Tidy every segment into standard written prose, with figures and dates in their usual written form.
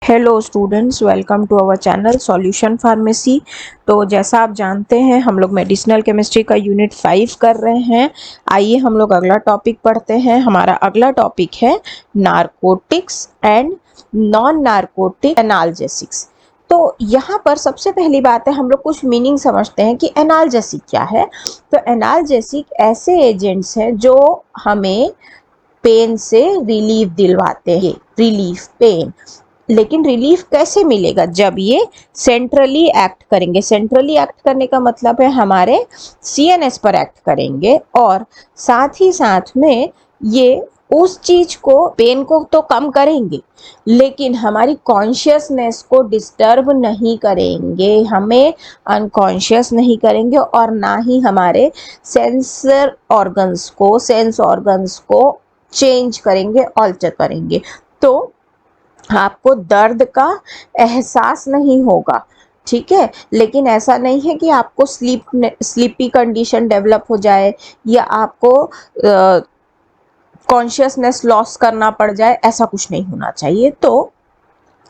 Hello students, welcome to our channel solution pharmacy. तो जैसा आप जानते हैं हम लोग मेडिसिनल केमिस्ट्री का यूनिट 5 कर रहे हैं। आइए हम लोग अगला टॉपिक पढ़ते हैं। हमारा अगला टॉपिक है narcotics and non narcotic analgesics. तो यहाँ पर सबसे पहली बात है, हम लोग कुछ मीनिंग समझते हैं कि एनाल्जेसिक क्या है। तो एनाल्जेसिक ऐसे एजेंट्स हैं जो हमें पेन से रिलीफ दिलवाते हैं, रिलीफ पेन। लेकिन रिलीफ कैसे मिलेगा? जब ये सेंट्रली एक्ट करेंगे। सेंट्रली एक्ट करने का मतलब है हमारे सीएनएस पर एक्ट करेंगे, और साथ ही साथ में ये उस चीज को, पेन को तो कम करेंगे लेकिन हमारी कॉन्शियसनेस को डिस्टर्ब नहीं करेंगे, हमें अनकॉन्शियस नहीं करेंगे, और ना ही हमारे सेंस ऑर्गन्स को चेंज करेंगे, ऑल्टर करेंगे। तो आपको दर्द का एहसास नहीं होगा, ठीक है। लेकिन ऐसा नहीं है कि आपको स्लीपी कंडीशन डेवलप हो जाए या आपको कॉन्शियसनेस लॉस करना पड़ जाए, ऐसा कुछ नहीं होना चाहिए। तो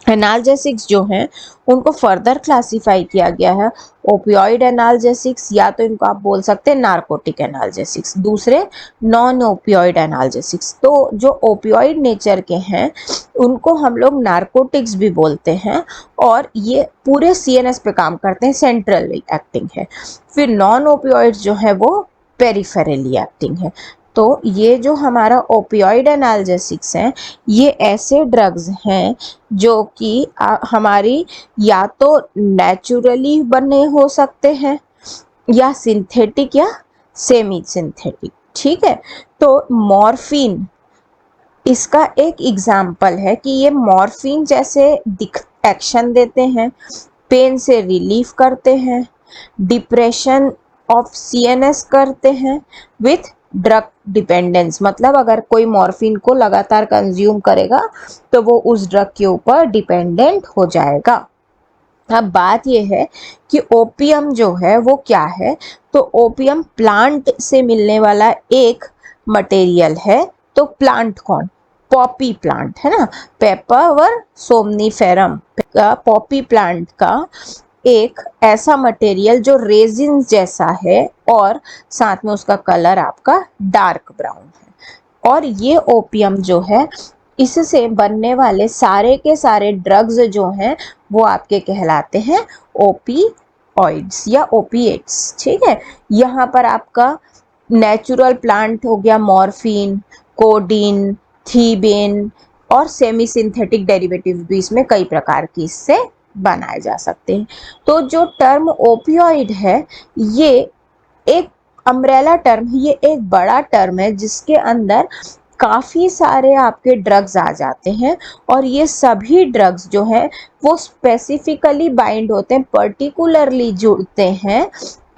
एनाल्जेसिक्स जो हैं उनको फर्दर क्लासिफाई किया गया है। ओपियोइड एनाल्जेसिक्स, या तो इनको आप बोल सकते हैं नार्कोटिक एनाल्जेसिक्स, दूसरे नॉन ओपियोइड एनाल्जेसिक्स। तो जो ओपियोइड नेचर के हैं उनको हम लोग नार्कोटिक्स भी बोलते हैं, और ये पूरे सीएनएस पे काम करते हैं, सेंट्रली एक्टिंग है। फिर नॉन ओपियोइड्स जो है वो पेरिफेरली एक्टिंग है। तो ये जो हमारा ओपियोइड एनाल्जेसिक्स हैं, ये ऐसे ड्रग्स हैं जो कि हमारी या तो नेचुरली बने हो सकते हैं या सिंथेटिक या सेमी सिंथेटिक, ठीक है। तो मॉर्फिन इसका एक एग्जाम्पल है कि ये मॉर्फिन जैसे एक्शन देते हैं, पेन से रिलीफ करते हैं, डिप्रेशन ऑफ सीएनएस करते हैं विथ ड्रग डिपेंडेंस। मतलब अगर कोई मॉर्फिन को लगातार कंज्यूम करेगा तो वो उस ड्रग के ऊपर डिपेंडेंट हो जाएगा। अब बात यह है कि ओपियम जो है वो क्या है। तो ओपियम प्लांट से मिलने वाला एक मटेरियल है। तो प्लांट कौन? पॉपी प्लांट है ना, पेपावर सोमनीफेरम का, पॉपी प्लांट का एक ऐसा मटेरियल जो रेजिन जैसा है और साथ में उसका कलर आपका डार्क ब्राउन है। और ये ओपियम जो है, इससे बनने वाले सारे के सारे ड्रग्स जो हैं वो आपके कहलाते हैं ओपीऑइड्स या ओपिएट्स, ठीक है। यहाँ पर आपका नेचुरल प्लांट हो गया मॉर्फिन, कोडीन, थीबेन, और सेमी सिंथेटिक डेरिवेटिव भी इसमें कई प्रकार की इससे बनाए जा सकते हैं। तो जो टर्म ओपियोइड है ये एक अम्ब्रेला टर्म है, ये एक बड़ा टर्म है जिसके अंदर काफ़ी सारे आपके ड्रग्स आ जाते हैं, और ये सभी ड्रग्स जो हैं वो स्पेसिफिकली बाइंड होते हैं, पर्टिकुलरली जुड़ते हैं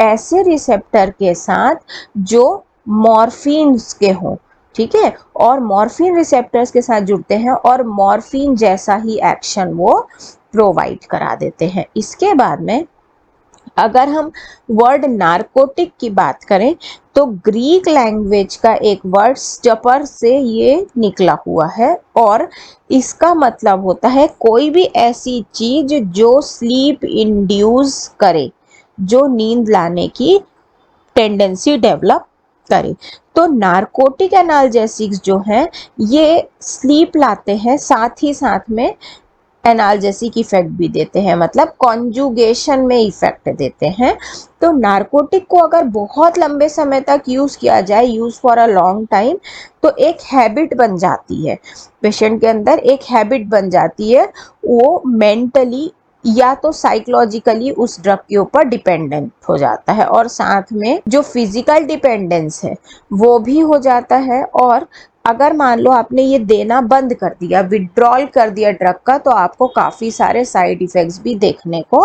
ऐसे रिसेप्टर के साथ जो मॉर्फिन्स के हों, ठीक है। और मॉर्फिन रिसेप्टर्स के साथ जुड़ते हैं और मॉर्फिन जैसा ही एक्शन वो प्रोवाइड करा देते हैं। इसके बाद में अगर हम वर्ड नारकोटिक की बात करें तो ग्रीक लैंग्वेज का एक वर्ड स्टपर से ये निकला हुआ है, और इसका मतलब होता है कोई भी ऐसी चीज जो स्लीप इंड्यूस करे, जो नींद लाने की टेंडेंसी डेवलप करे। तो नारकोटिक एनाल्जेसिक्स जो हैं ये स्लीप लाते हैं, साथ ही साथ में एनाल्जेसिक इफेक्ट भी देते हैं, मतलब कॉन्जुगेशन में इफेक्ट देते हैं। तो नारकोटिक को अगर बहुत लंबे समय तक यूज किया जाए, use for a long time, तो एक हैबिट बन जाती है, पेशेंट के अंदर एक हैबिट बन जाती है। वो मेंटली या तो साइकोलॉजिकली उस ड्रग के ऊपर डिपेंडेंट हो जाता है, और साथ में जो फिजिकल डिपेंडेंस है वो भी हो जाता है। और अगर मान लो आपने ये देना बंद कर दिया, विड्रॉल कर दिया ड्रग का, तो आपको काफ़ी सारे साइड इफ़ेक्ट्स भी देखने को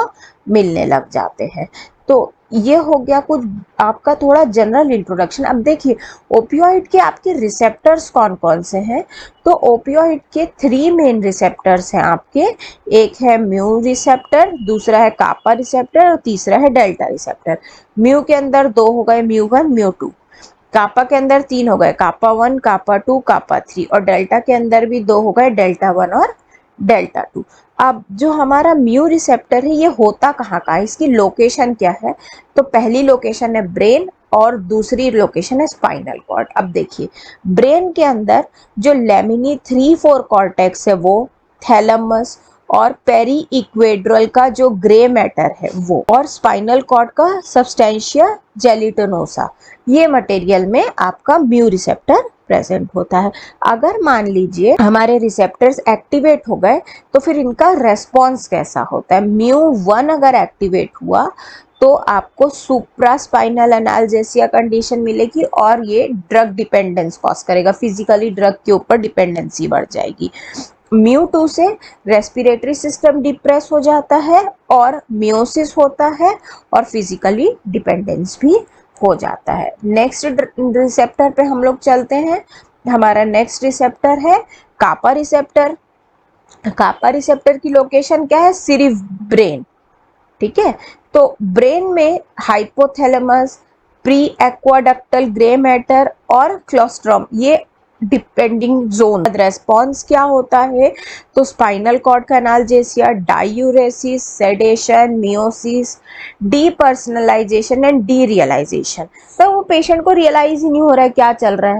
मिलने लग जाते हैं। तो ये हो गया कुछ आपका थोड़ा जनरल इंट्रोडक्शन। अब देखिए ओपियोइड के आपके रिसेप्टर्स कौन कौन से हैं। तो ओपियोइड के 3 मेन रिसेप्टर्स हैं आपके। एक है म्यू रिसेप्टर, दूसरा है कापा रिसेप्टर, और तीसरा है डेल्टा रिसेप्टर। म्यू के अंदर 2 हो गए, म्यू 1 म्यू 2। कापा के अंदर 3 हो गए, कापा 1 कापा 2 कापा 3, और डेल्टा के अंदर भी 2 हो गए, डेल्टा 1 और डेल्टा 2। अब जो हमारा म्यू रिसेप्टर है ये होता कहाँ का है, इसकी लोकेशन क्या है? तो पहली लोकेशन है ब्रेन और दूसरी लोकेशन है स्पाइनल कॉर्ड। अब देखिए ब्रेन के अंदर जो लेमिनी 3-4 कॉर्टेक्स है वो, थैलेमस और पेरी इक्वेड्रल का जो ग्रे मैटर है वो, और स्पाइनल कॉर्ड का सब्सटेंशिया जेलिटोनोसा, ये मटेरियल में आपका म्यू रिसेप्टर प्रेजेंट होता है। अगर मान लीजिए हमारे रिसेप्टर्स एक्टिवेट हो गए तो फिर इनका रेस्पॉन्स कैसा होता है? म्यू 1 अगर एक्टिवेट हुआ तो आपको सुप्रास्पाइनल एनाल्जेसिया कंडीशन मिलेगी और ये ड्रग डिपेंडेंस कॉज करेगा, फिजिकली ड्रग के ऊपर डिपेंडेंसी बढ़ जाएगी। म्यू 2 से रेस्पिरेटरी सिस्टम डिप्रेस हो जाता है और मियोसिस होता है और फिजिकली डिपेंडेंस भी हो जाता है। नेक्स्ट रिसेप्टर पे हम लोग चलते हैं। हमारा नेक्स्ट रिसेप्टर है कापा रिसेप्टर। कापा रिसेप्टर की लोकेशन क्या है? सिर्फ ब्रेन, ठीक है। तो ब्रेन में हाइपोथैलेमस, प्री एक्वाडक्टल ग्रे मैटर और क्लोस्ट्रम, ये डिपेंडिंग जोन। रेस्पॉन्स क्या होता है? तो स्पाइनल कॉर्ड का analgesia, diuresis, sedation, miosis, depersonalization and derealization. तो वो पेशेंट को रियलाइज ही नहीं हो रहा है क्या चल रहा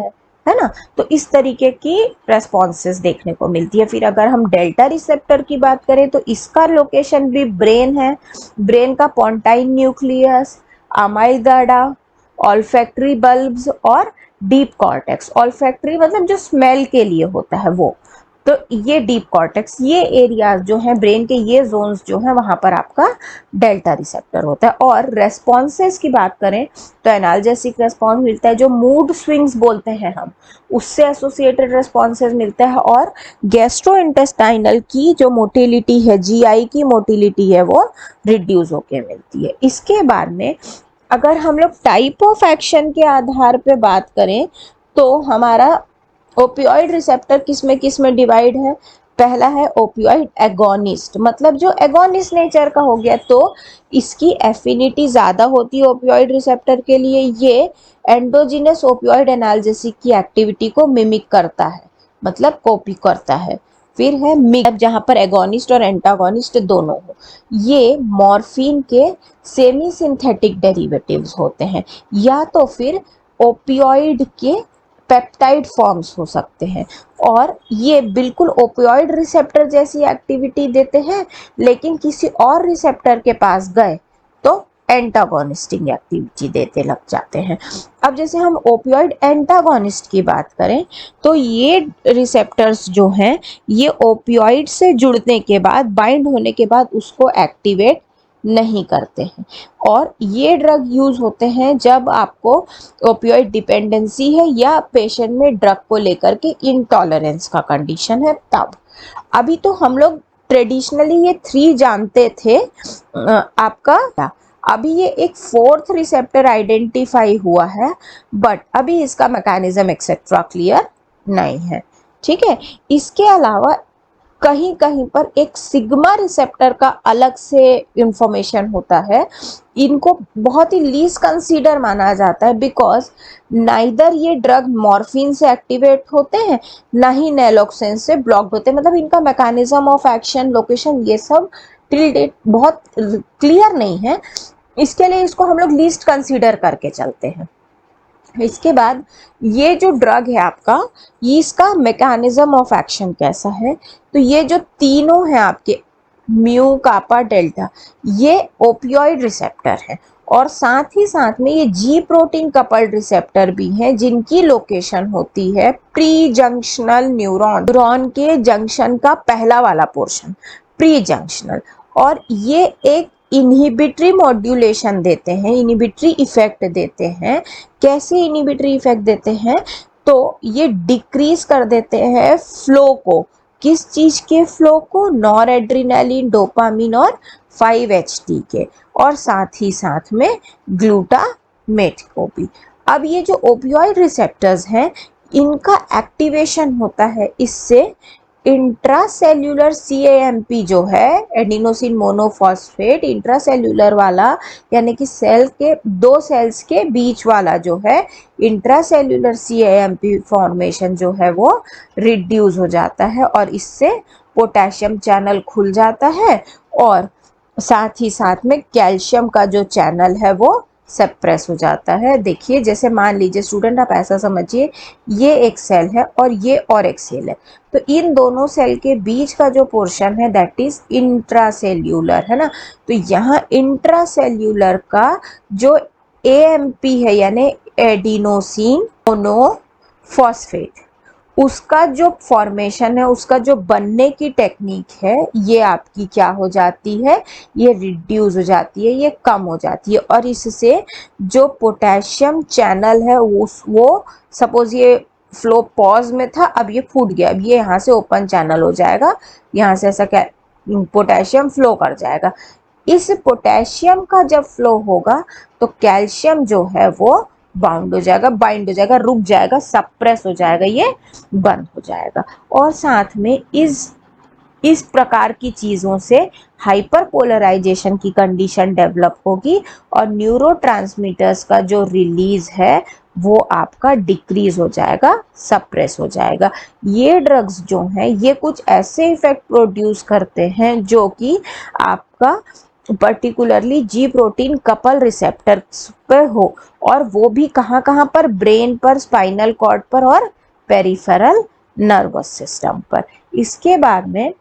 है ना। तो इस तरीके की रेस्पॉन्सेस देखने को मिलती है। फिर अगर हम डेल्टा रिसेप्टर की बात करें तो इसका लोकेशन भी ब्रेन है। ब्रेन का पोंटाइन न्यूक्लियस, अमाइगडाला, ऑल्फैक्टरी बल्ब्स और डीप कॉर्टेक्स। ऑल्फैक्टरी मतलब जो स्मेल के लिए होता है वो, तो ये डीप कॉर्टेक्स, ये एरियाज जो हैं ब्रेन के, ये जोन्स जो हैं वहां पर आपका डेल्टा रिसेप्टर होता है। और रेस्पॉन्सेस की बात करें तो एनाल्जेसिक रेस्पॉन्स मिलता है, जो मूड स्विंग्स बोलते हैं हम, उससे एसोसिएटेड रेस्पॉन्सेस मिलता है, और गैस्ट्रोइंटेस्टाइनल की जो मोटिलिटी है, जीआई की मोटिलिटी है, वो रिड्यूस होके मिलती है। इसके बाद में अगर हम लोग टाइप ऑफ एक्शन के आधार पे बात करें तो हमारा ओपियोइड रिसेप्टर किस में डिवाइड है? पहला है ओपियोइड एगोनिस्ट, मतलब जो एगोनिस्ट नेचर का हो गया, तो इसकी एफिनिटी ज़्यादा होती है ओपियोइड रिसेप्टर के लिए। ये एंडोजिनस ओपियोइड एनाल्जेसिक की एक्टिविटी को मिमिक करता है, मतलब कॉपी करता है। फिर है मिक्स, जहाँ पर एगोनिस्ट और एंटागोनिस्ट दोनों हो। ये मॉर्फिन के सेमी सिंथेटिक डेरिवेटिव्स होते हैं, या तो फिर ओपियोइड के पेप्टाइड फॉर्म्स हो सकते हैं, और ये बिल्कुल ओपियोइड रिसेप्टर जैसी एक्टिविटी देते हैं, लेकिन किसी और रिसेप्टर के पास गए तो एंटागोनिस्टिक एक्टिविटी देते लग जाते हैं। अब जैसे हम ओपियोइड एंटागोनिस्ट की बात करें तो ये रिसेप्टर्स जो हैं ये ओपियोइड से जुड़ने के बाद, बाइंड होने के बाद उसको एक्टिवेट नहीं करते हैं, और ये ड्रग यूज होते हैं जब आपको ओपियोइड डिपेंडेंसी है या पेशेंट में ड्रग को लेकर के इंटॉलरेंस का कंडीशन है तब। अभी तो हम लोग ट्रेडिशनली ये 3 जानते थे आपका। अभी ये एक 4th रिसेप्टर आइडेंटिफाई हुआ है, बट अभी इसका मैकेनिज्म एक्सेट्रा क्लियर नहीं है, ठीक है। इसके अलावा कहीं कहीं पर एक सिग्मा रिसेप्टर का अलग से इंफॉर्मेशन होता है। इनको बहुत ही लीस्ट कंसीडर माना जाता है, बिकॉज नाइदर ये ड्रग मॉर्फिन से एक्टिवेट होते हैं ना ही नेलोक्सेन से ब्लॉक्ड होते हैं, मतलब इनका मैकेनिज्म ऑफ एक्शन, लोकेशन, ये सब टिल डेट बहुत क्लियर नहीं है। इसके लिए इसको हम लोग लीस्ट कंसीडर करके चलते हैं। इसके बाद ये जो ड्रग है आपका, ये इसका मैकेनिज्म ऑफ एक्शन कैसा है? तो ये जो तीनों हैं आपके म्यू, कापा, डेल्टा, ये ओपियोइड रिसेप्टर है, और साथ ही साथ में ये जी प्रोटीन कपल्ड रिसेप्टर भी हैं, जिनकी लोकेशन होती है प्री जंक्शनल न्यूरॉन, न्यूरॉन के जंक्शन का पहला वाला पोर्शन, प्री जंक्शनल। और ये एक इनहिबिटरी मॉड्यूलेशन देते हैं, इनहिबिटरी इफेक्ट देते हैं। कैसे इनहिबिटरी इफेक्ट देते हैं? तो ये डिक्रीज कर देते हैं फ्लो को, किस चीज के फ्लो को? नॉर एड्रिनालिन, डोपामिन और 5-HT के, और साथ ही साथ में ग्लूटामेट को भी। अब ये जो ओपियोइड रिसेप्टर्स हैं इनका एक्टिवेशन होता है इससे इंट्रासेल्यूलर CAMP जो है, एडिनोसिन मोनोफॉस्फेट, इंट्रासेल्यूलर वाला यानी कि सेल के 2 सेल्स के बीच वाला जो है इंट्रासेल्यूलर CAMP फॉर्मेशन जो है वो रिड्यूस हो जाता है, और इससे पोटेशियम चैनल खुल जाता है और साथ ही साथ में कैल्शियम का जो चैनल है वो सप्रेस हो जाता है। देखिए जैसे मान लीजिए स्टूडेंट, आप ऐसा समझिए ये एक सेल है और ये और एक सेल है, तो इन दोनों सेल के बीच का जो पोर्शन है दैट इज इंट्रासेल्यूलर, है ना। तो यहाँ इंट्रासेल्यूलर का जो AMP है यानी एडिनोसिन मोनोफॉस्फेट, उसका जो फॉर्मेशन है, उसका जो बनने की टेक्निक है, ये आपकी क्या हो जाती है, ये रिड्यूस हो जाती है, ये कम हो जाती है। और इससे जो पोटेशियम चैनल है वो सपोज ये फ्लो पॉज में था, अब ये फूट गया, अब ये यहाँ से ओपन चैनल हो जाएगा, यहाँ से ऐसा क्या पोटेशियम फ्लो कर जाएगा। इस पोटेशियम का जब फ्लो होगा तो कैल्शियम जो है वो बाइंड हो जाएगा, रुक जाएगा, सप्रेस हो जाएगा, ये बंद हो जाएगा। और साथ में इस प्रकार की चीज़ों से हाइपरपोलराइजेशन की कंडीशन डेवलप होगी और न्यूरोट्रांसमीटर्स का जो रिलीज है वो आपका डिक्रीज हो जाएगा, सप्रेस हो जाएगा। ये ड्रग्स जो हैं ये कुछ ऐसे इफेक्ट प्रोड्यूस करते हैं जो कि आपका पर्टिकुलरली जी प्रोटीन कपल रिसेप्टर्स पर हो, और वो भी कहाँ कहाँ पर, ब्रेन पर, स्पाइनल कॉर्ड पर और पेरिफेरल नर्वस सिस्टम पर। इसके बाद में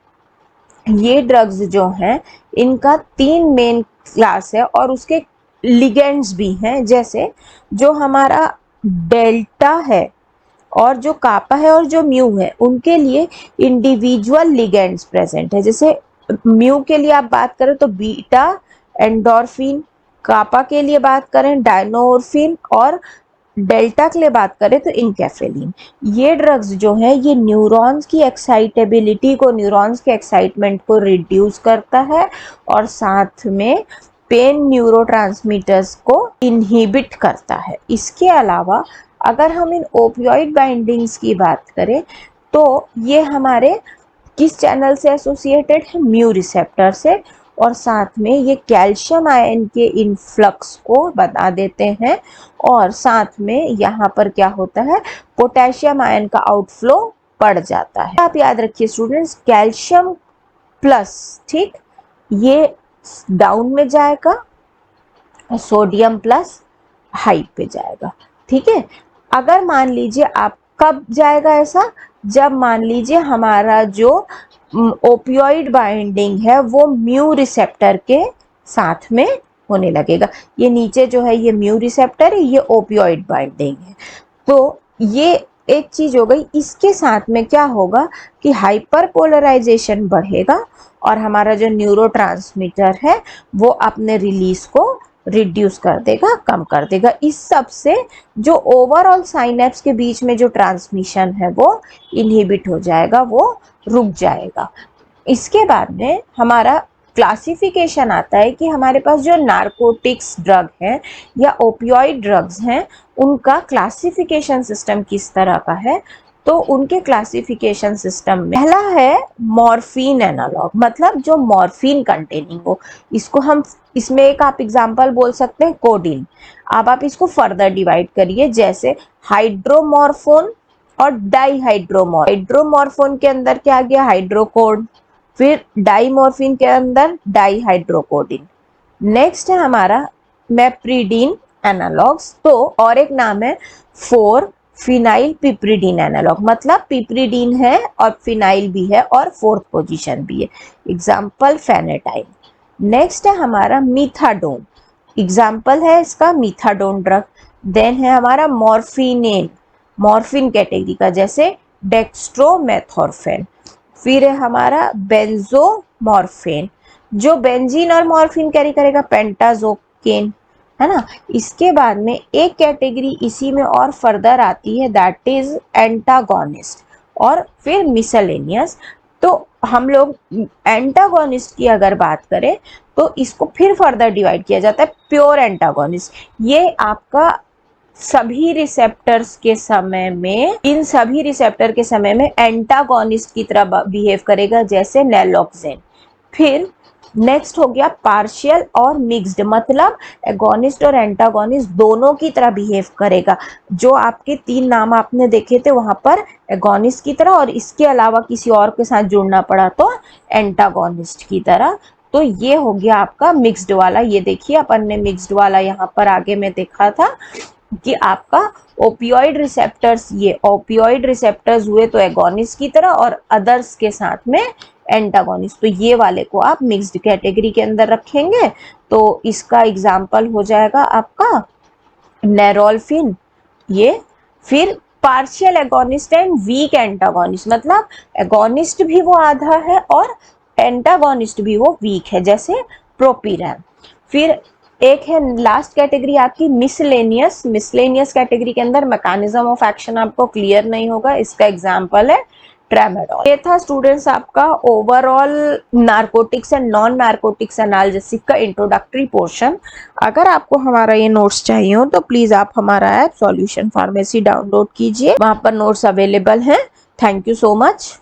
ये ड्रग्स जो हैं इनका 3 मेन क्लास है और उसके लिगेंड्स भी हैं। जैसे जो हमारा डेल्टा है और जो कापा है और जो म्यू है, उनके लिए इंडिविजुअल लिगेंड्स प्रेजेंट है। जैसे म्यू के लिए आप बात करें तो बीटा एंडोर्फिन, कापा के लिए बात करें डायनोर्फिन और डेल्टा के लिए बात करें तो इनकेफेलिन। ये ड्रग्स जो है ये न्यूरॉन्स की एक्साइटेबिलिटी को, न्यूरॉन्स के एक्साइटमेंट को रिड्यूस करता है और साथ में पेन न्यूरोट्रांसमीटर्स को इनहिबिट करता है। इसके अलावा अगर हम इन ओपियोइड बाइंडिंग्स की बात करें तो ये हमारे किस चैनल से एसोसिएटेड है, म्यू रिसेप्टर से, और साथ में ये कैल्शियम आयन के इनफ्लक्स को बता देते हैं और साथ में यहाँ पर क्या होता है, पोटेशियम आयन का आउटफ्लो बढ़ जाता है। आप याद रखिए स्टूडेंट्स, कैल्शियम प्लस, ठीक, ये डाउन में जाएगा, सोडियम प्लस हाई पे जाएगा, ठीक है। अगर मान लीजिए आप कब जाएगा ऐसा, जब मान लीजिए हमारा जो ओपियोइड बाइंडिंग है वो म्यू रिसेप्टर के साथ में होने लगेगा। ये नीचे जो है ये म्यू रिसेप्टर है, ये ओपियोइड बाइंडिंग है। तो ये एक चीज हो गई। इसके साथ में क्या होगा कि हाइपरपोलराइजेशन बढ़ेगा और हमारा जो न्यूरोट्रांसमीटर है वो अपने रिलीज को रिड्यूस कर देगा, कम कर देगा। इस सब से जो ओवरऑल साइनेप्स के बीच में जो ट्रांसमिशन है वो इनहिबिट हो जाएगा, वो रुक जाएगा। इसके बाद में हमारा क्लासिफिकेशन आता है कि हमारे पास जो नारकोटिक्स ड्रग है या ओपियोइड ड्रग्स हैं उनका क्लासिफिकेशन सिस्टम किस तरह का है। तो उनके क्लासिफिकेशन सिस्टम में पहला है मॉर्फिन एनालॉग, मतलब जो मॉर्फिन कंटेनिंग हो। इसको हम, इसमें एक आप एग्जांपल बोल सकते हैं कोडीन। अब आप इसको फर्दर डिवाइड करिए, जैसे हाइड्रोमॉर्फोन और डाईहाइड्रोमॉर्फोन। हाइड्रोमॉर्फोन के अंदर क्या गया, हाइड्रोकोड, फिर डाईमॉर्फिन के अंदर डाईहाइड्रोकोडिन। नेक्स्ट है हमारा मेप्रिडीन एनालॉग्स, तो और एक नाम है 4 फिनाइल पिप्रिडीन एनालॉग, मतलब पिप्रिडीन है और फिनाइल भी है और 4th पोजीशन भी है, एग्जाम्पल फेनेटाइल। नेक्स्ट है हमारा मीथाडोन, एग्जाम्पल है इसका मीथाडोन ड्रग। देन है हमारा मॉर्फिनेन, मॉर्फिन कैटेगरी का, जैसे डेक्स्ट्रोमेथोर्फेन। फिर है हमारा बेंजोमॉर्फिन, जो बेंजीन और मॉर्फिन कैरी करेगा, पेंटाजोकेन, है ना। इसके बाद में एक कैटेगरी इसी में और फर्दर आती है, दैट इज एंटागोनिस्ट और फिर मिसलेनियस। तो हम लोग एंटागोनिस्ट की अगर बात करें तो इसको फिर फर्दर डिवाइड किया जाता है, प्योर एंटागोनिस्ट। ये आपका सभी रिसेप्टर्स के समय में, इन सभी रिसेप्टर के समय में एंटागोनिस्ट की तरह बिहेव करेगा, जैसे नैलोक्सेन। फिर नेक्स्ट हो गया पार्शियल और मिक्स्ड, मतलब एगोनिस्ट और एंटागोनिस्ट दोनों की तरह बिहेव करेगा। जो आपके 3 नाम आपने देखे थे वहां पर एगोनिस्ट की तरह, और इसके अलावा किसी और के साथ जुड़ना पड़ा तो एंटागोनिस्ट की तरह। तो ये हो गया आपका मिक्स्ड वाला। ये देखिए अपन ने मिक्स्ड वाला यहाँ पर आगे में देखा था कि आपका ओपियोइड रिसेप्टर्स, ये ओपियोइड रिसेप्टर्स हुए तो एगोनिस्ट की तरह और अदर्स के साथ में एंटागोनिस्ट, तो ये वाले को आप मिक्स्ड कैटेगरी के अंदर रखेंगे। तो इसका एग्जाम्पल हो जाएगा आपका नेरोल्फिन ये। फिर partial agonist and weak antagonist, मतलब एगोनिस्ट भी वो आधा है और एंटागोनिस्ट भी वो वीक है, जैसे प्रोपीरैम। फिर एक है लास्ट कैटेगरी आपकी मिसलेनियस। मिसलेनियस कैटेगरी के अंदर मैकेनिज्म ऑफ एक्शन आपको क्लियर नहीं होगा, इसका एग्जांपल है ट्रेमाडोल। ये था स्टूडेंट्स आपका overall narcotics and non narcotics analgesic का इंट्रोडक्टरी पोर्शन। अगर आपको हमारा ये नोट्स चाहिए हो तो प्लीज आप हमारा ऐप सॉल्यूशन फार्मेसी डाउनलोड कीजिए, वहां पर नोट्स अवेलेबल हैं। Thank you so much.